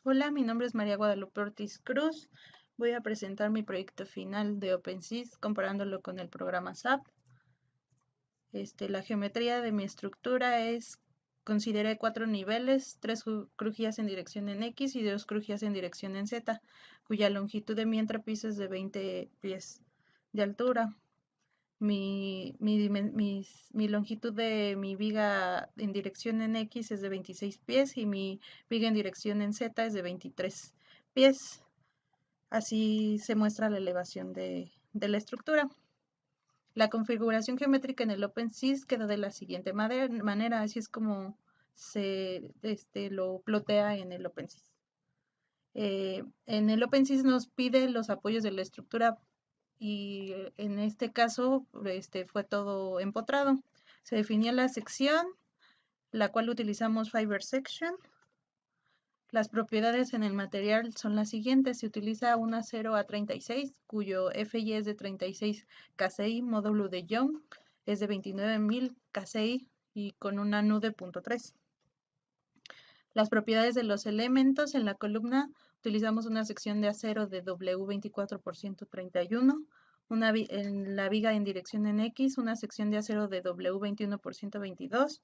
Hola, mi nombre es María Guadalupe Ortiz Cruz. Voy a presentar mi proyecto final de OpenSys comparándolo con el programa SAP. La geometría de mi estructura consideré 4 niveles, 3 crujías en dirección en X y 2 crujías en dirección en Z, cuya longitud de mi entrepiso es de 20 pies de altura. Mi longitud de mi viga en dirección en X es de 26 pies y mi viga en dirección en Z es de 23 pies. Así se muestra la elevación de la estructura. La configuración geométrica en el OpenSys queda de la siguiente manera, así es como se lo plotea en el OpenSys. En el OpenSys nos pide los apoyos de la estructura y en este caso fue todo empotrado. Se definió la sección, la cual utilizamos Fiber Section. Las propiedades en el material son las siguientes. Se utiliza un acero A36, cuyo FI es de 36 kci, módulo de Young es de 29.000 kci y con una NU de 0.3. Las propiedades de los elementos en la columna utilizamos una sección de acero de W24 por 131, en la viga en dirección en X, una sección de acero de W21 por 122,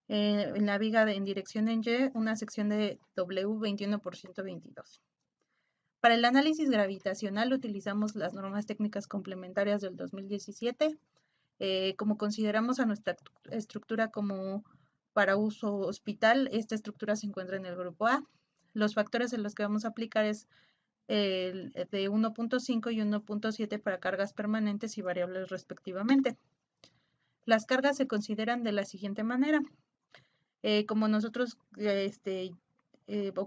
en la viga en dirección en Y, una sección de W21 por 122. Para el análisis gravitacional utilizamos las normas técnicas complementarias del 2017. Como consideramos a nuestra estructura como para uso hospital, esta estructura se encuentra en el grupo A. Los factores en los que vamos a aplicar es el de 1.5 y 1.7 para cargas permanentes y variables respectivamente. Las cargas se consideran de la siguiente manera. Como nosotros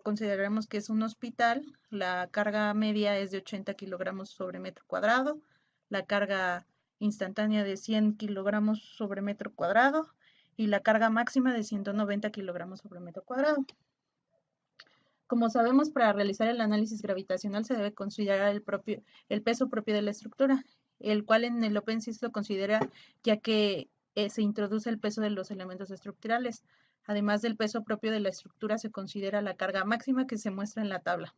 consideramos que es un hospital, la carga media es de 80 kilogramos sobre metro cuadrado, la carga instantánea de 100 kilogramos sobre metro cuadrado y la carga máxima de 190 kilogramos sobre metro cuadrado. Como sabemos, para realizar el análisis gravitacional se debe considerar el peso propio de la estructura, el cual en el OpenSys lo considera ya que se introduce el peso de los elementos estructurales. Además del peso propio de la estructura, se considera la carga máxima que se muestra en la tabla.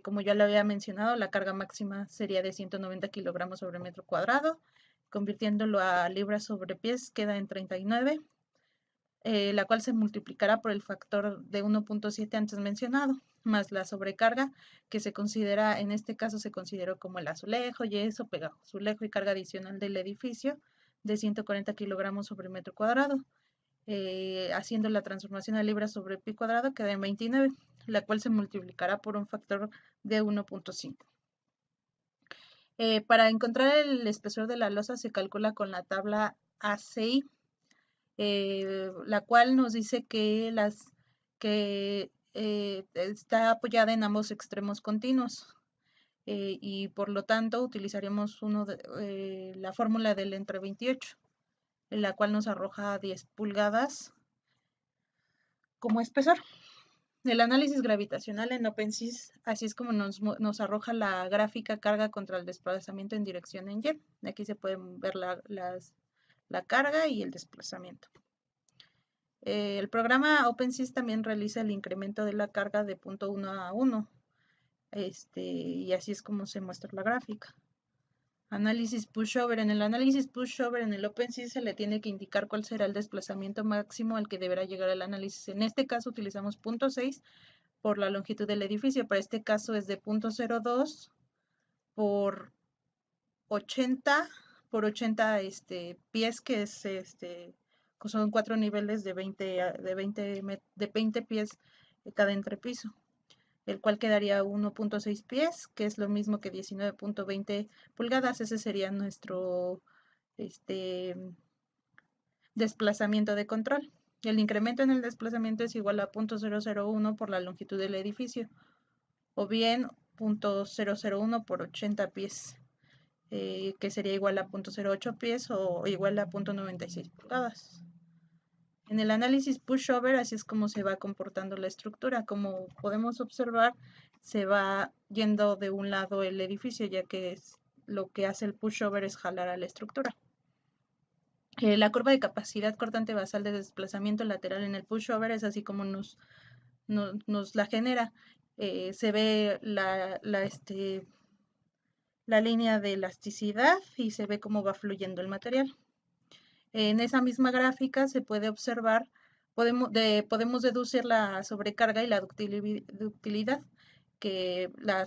Como ya lo había mencionado, la carga máxima sería de 190 kilogramos sobre metro cuadrado, convirtiéndolo a libras sobre pies queda en 39, la cual se multiplicará por el factor de 1.7 antes mencionado, más la sobrecarga que se considera, en este caso se consideró como el azulejo, yeso, azulejo y carga adicional del edificio de 140 kilogramos sobre metro cuadrado. Haciendo la transformación a libras sobre pi cuadrado queda en 29, la cual se multiplicará por un factor de 1.5. Para encontrar el espesor de la losa se calcula con la tabla ACI, la cual nos dice que está apoyada en ambos extremos continuos. Y por lo tanto utilizaremos la fórmula del entre 28, en la cual nos arroja 10 pulgadas como espesor. El análisis gravitacional en OpenSys, así es como nos arroja la gráfica carga contra el desplazamiento en dirección en Y. Aquí se pueden ver la carga y el desplazamiento. El programa OpenSys también realiza el incremento de la carga de 0.1 a 1. Y así es como se muestra la gráfica. Análisis pushover. En el análisis pushover en el OpenSys se le tiene que indicar cuál será el desplazamiento máximo al que deberá llegar el análisis. En este caso utilizamos 0.6 por la longitud del edificio. Para este caso es de 0.02 por 80 por 80 pies, que es son 4 niveles de 20 pies cada entrepiso, el cual quedaría 1.6 pies, que es lo mismo que 19.20 pulgadas. Ese sería nuestro desplazamiento de control. El incremento en el desplazamiento es igual a 0.001 por la longitud del edificio, o bien 0.001 por 80 pies, que sería igual a 0.08 pies o igual a 0.96 pulgadas. En el análisis pushover, así es como se va comportando la estructura. Como podemos observar, se va yendo de un lado el edificio, ya que lo que hace el pushover es jalar a la estructura. La curva de capacidad cortante basal de desplazamiento lateral en el pushover es así como nos nos la genera. Se ve la línea de elasticidad y se ve cómo va fluyendo el material. En esa misma gráfica se puede observar, podemos deducir la sobrecarga y la ductilidad, que la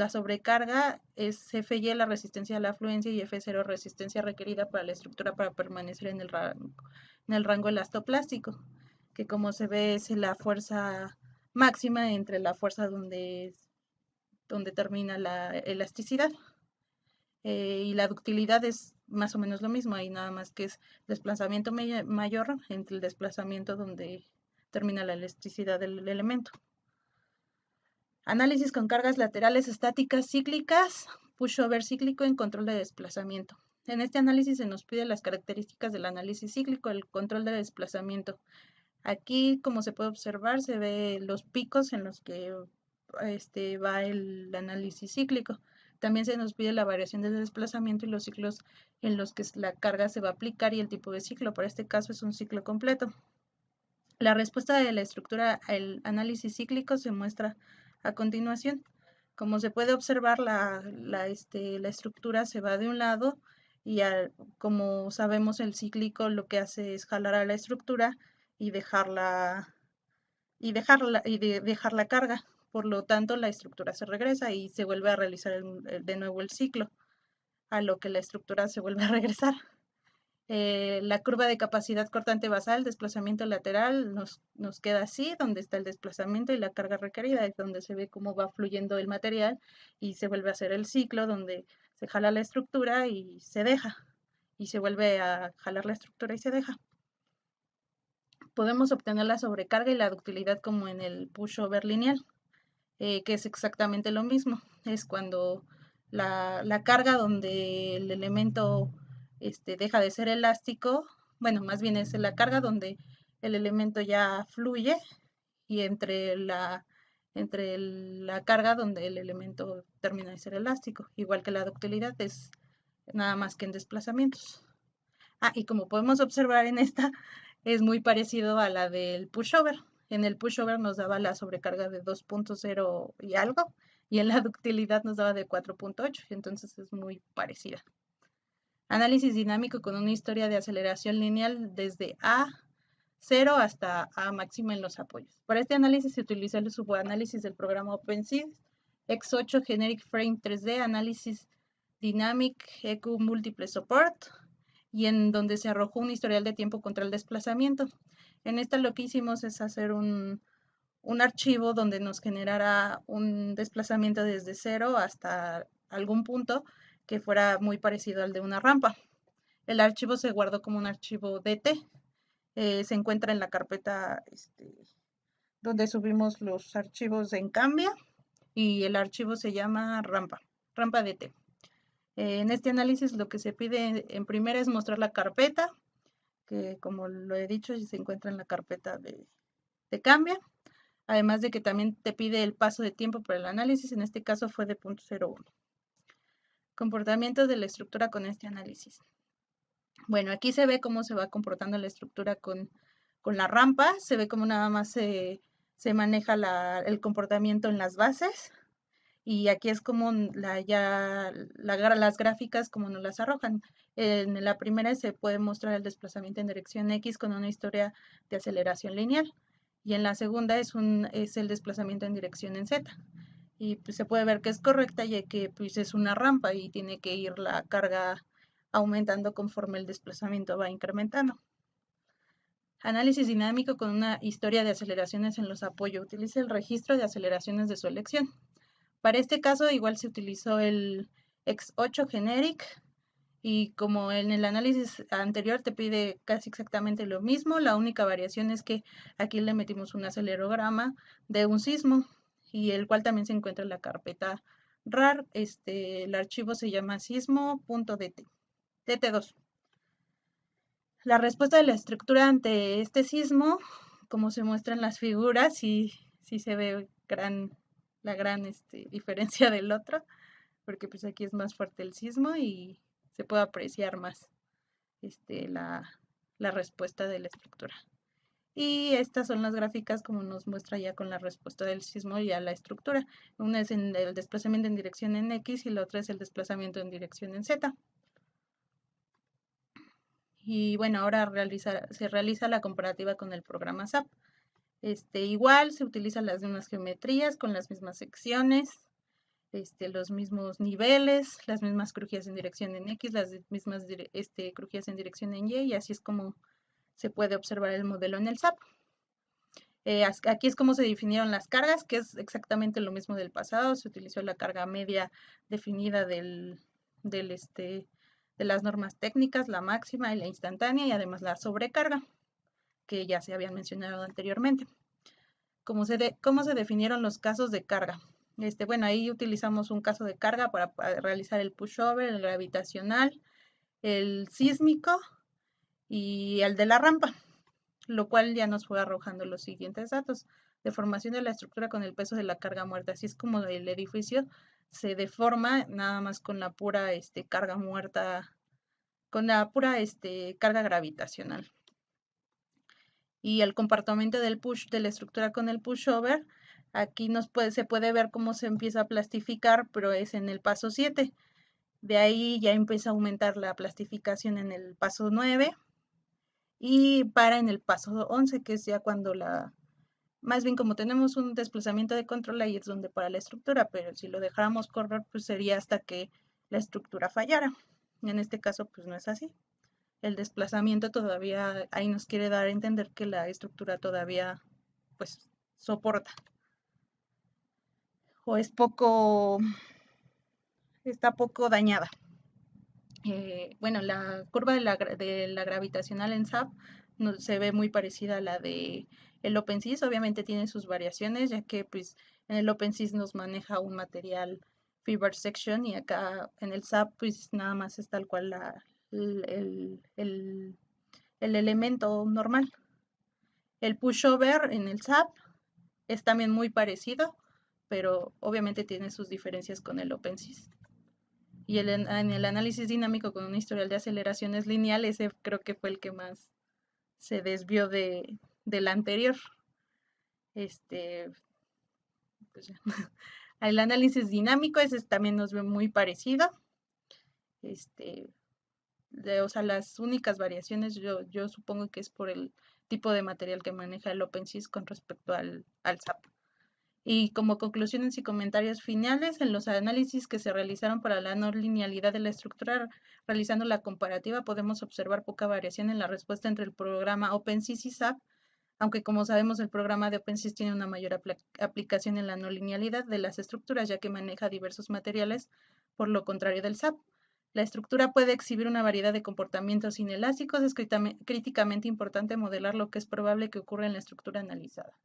sobrecarga es Fy la resistencia a la afluencia y F0 resistencia requerida para la estructura para permanecer en el rango elastoplástico, que como se ve es la fuerza máxima entre la fuerza donde termina la elasticidad. Y la ductilidad es más o menos lo mismo, ahí nada más que es desplazamiento mayor entre el desplazamiento donde termina la elasticidad del elemento. Análisis con cargas laterales estáticas cíclicas, pushover cíclico en control de desplazamiento. En este análisis se nos pide las características del análisis cíclico, el control de desplazamiento. Aquí, como se puede observar, se ve los picos en los que va el análisis cíclico. También se nos pide la variación del desplazamiento y los ciclos en los que la carga se va a aplicar y el tipo de ciclo. Para este caso es un ciclo completo. La respuesta de la estructura al análisis cíclico se muestra a continuación. Como se puede observar, la estructura se va de un lado y como sabemos el cíclico lo que hace es jalar a la estructura y dejar la carga. Por lo tanto, la estructura se regresa y se vuelve a realizar de nuevo el ciclo, a lo que la estructura se vuelve a regresar. La curva de capacidad cortante basal, desplazamiento lateral, nos queda así, donde está el desplazamiento y la carga requerida, es donde se ve cómo va fluyendo el material y se vuelve a hacer el ciclo, donde se jala la estructura y se deja, y se vuelve a jalar la estructura y se deja. Podemos obtener la sobrecarga y la ductilidad como en el pushover lineal, que es exactamente lo mismo. Es cuando la carga donde el elemento deja de ser elástico, bueno, más bien es la carga donde el elemento ya fluye y entre la carga donde el elemento termina de ser elástico, igual que la ductilidad es nada más que en desplazamientos. Y como podemos observar en esta, es muy parecido a la del pushover. En el pushover nos daba la sobrecarga de 2.0 y algo, y en la ductilidad nos daba de 4.8, entonces es muy parecida. Análisis dinámico con una historia de aceleración lineal desde A0 hasta A máxima en los apoyos. Para este análisis se utilizó el subanálisis del programa OpenSys, X8 Generic Frame 3D, Análisis Dynamic EQ Multiple Support, y en donde se arrojó un historial de tiempo contra el desplazamiento. En esta lo que hicimos es hacer un archivo donde nos generara un desplazamiento desde 0 hasta algún punto que fuera muy parecido al de una rampa. El archivo se guardó como un archivo DT. Se encuentra en la carpeta donde subimos los archivos en Cambia y el archivo se llama rampa DT. En este análisis lo que se pide en primera es mostrar la carpeta, que como lo he dicho se encuentra en la carpeta de Cambia, además de que también te pide el paso de tiempo para el análisis, en este caso fue de 0.01. Comportamiento de la estructura con este análisis. Bueno, aquí se ve cómo se va comportando la estructura con la rampa, se ve cómo nada más se maneja el comportamiento en las bases, y aquí es como las gráficas como nos las arrojan. En la primera se puede mostrar el desplazamiento en dirección X con una historia de aceleración lineal, y en la segunda es el desplazamiento en dirección en Z. Y pues se puede ver que es correcta, ya que pues es una rampa y tiene que ir la carga aumentando conforme el desplazamiento va incrementando. Análisis dinámico con una historia de aceleraciones en los apoyos. Utiliza el registro de aceleraciones de su elección. Para este caso igual se utilizó el X8 Generic, y como en el análisis anterior te pide casi exactamente lo mismo, la única variación es que aquí le metimos un acelerograma de un sismo, y el cual también se encuentra en la carpeta RAR. El archivo se llama sismo.dt, dt2. La respuesta de la estructura ante este sismo, como se muestra en las figuras, sí se ve la gran diferencia del otro, porque pues aquí es más fuerte el sismo y se puede apreciar más la respuesta de la estructura. Y estas son las gráficas como nos muestra ya con la respuesta del sismo y a la estructura. Una es en el desplazamiento en dirección en X y la otra es el desplazamiento en dirección en Z. Y bueno, ahora se realiza la comparativa con el programa SAP. Igual se utilizan las mismas geometrías con las mismas secciones, los mismos niveles, las mismas crujías en dirección en X, las mismas crujías en dirección en Y, y así es como se puede observar el modelo en el SAP. Aquí es como se definieron las cargas, que es exactamente lo mismo del pasado. Se utilizó la carga media definida de las normas técnicas, la máxima y la instantánea, y además la sobrecarga, que ya se habían mencionado anteriormente. ¿Cómo se definieron los casos de carga? Bueno, ahí utilizamos un caso de carga para realizar el pushover, el gravitacional, el sísmico y el de la rampa, lo cual ya nos fue arrojando los siguientes datos. Deformación de la estructura con el peso de la carga muerta. Así es como el edificio se deforma nada más con la pura carga muerta, con la pura carga gravitacional. Y el comportamiento de la estructura con el pushover, aquí se puede ver cómo se empieza a plastificar, pero es en el paso 7. De ahí ya empieza a aumentar la plastificación en el paso 9 y para en el paso 11, que es ya cuando más bien como tenemos un desplazamiento de control, ahí es donde para la estructura, pero si lo dejáramos correr, pues sería hasta que la estructura fallara. En este caso, pues no es así. El desplazamiento todavía ahí nos quiere dar a entender que la estructura todavía pues soporta o está poco dañada. Bueno, la curva de la gravitacional en SAP se ve muy parecida a la de el OpenSys. Obviamente tiene sus variaciones, ya que pues en el OpenSys nos maneja un material fiber section y acá en el SAP pues nada más es tal cual el elemento normal. El pushover en el SAP es también muy parecido, pero obviamente tiene sus diferencias con el OpenSys. Y en el análisis dinámico con un historial de aceleraciones lineal, ese creo que fue el que más se desvió del anterior. Pues ya. El análisis dinámico, ese también nos ve muy parecido. O sea, las únicas variaciones yo supongo que es por el tipo de material que maneja el OpenSys con respecto al SAP. Y como conclusiones y comentarios finales, en los análisis que se realizaron para la no linealidad de la estructura, realizando la comparativa, podemos observar poca variación en la respuesta entre el programa OpenSys y SAP, aunque como sabemos el programa de OpenSys tiene una mayor aplicación en la no linealidad de las estructuras, ya que maneja diversos materiales, por lo contrario del SAP. La estructura puede exhibir una variedad de comportamientos inelásticos, es críticamente importante modelar lo que es probable que ocurra en la estructura analizada.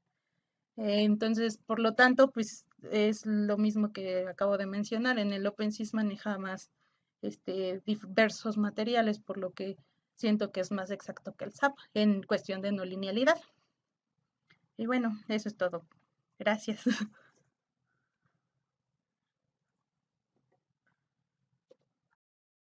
Entonces, por lo tanto, pues es lo mismo que acabo de mencionar. En el OpenSys maneja más diversos materiales, por lo que siento que es más exacto que el SAP en cuestión de no linealidad. Y bueno, eso es todo. Gracias.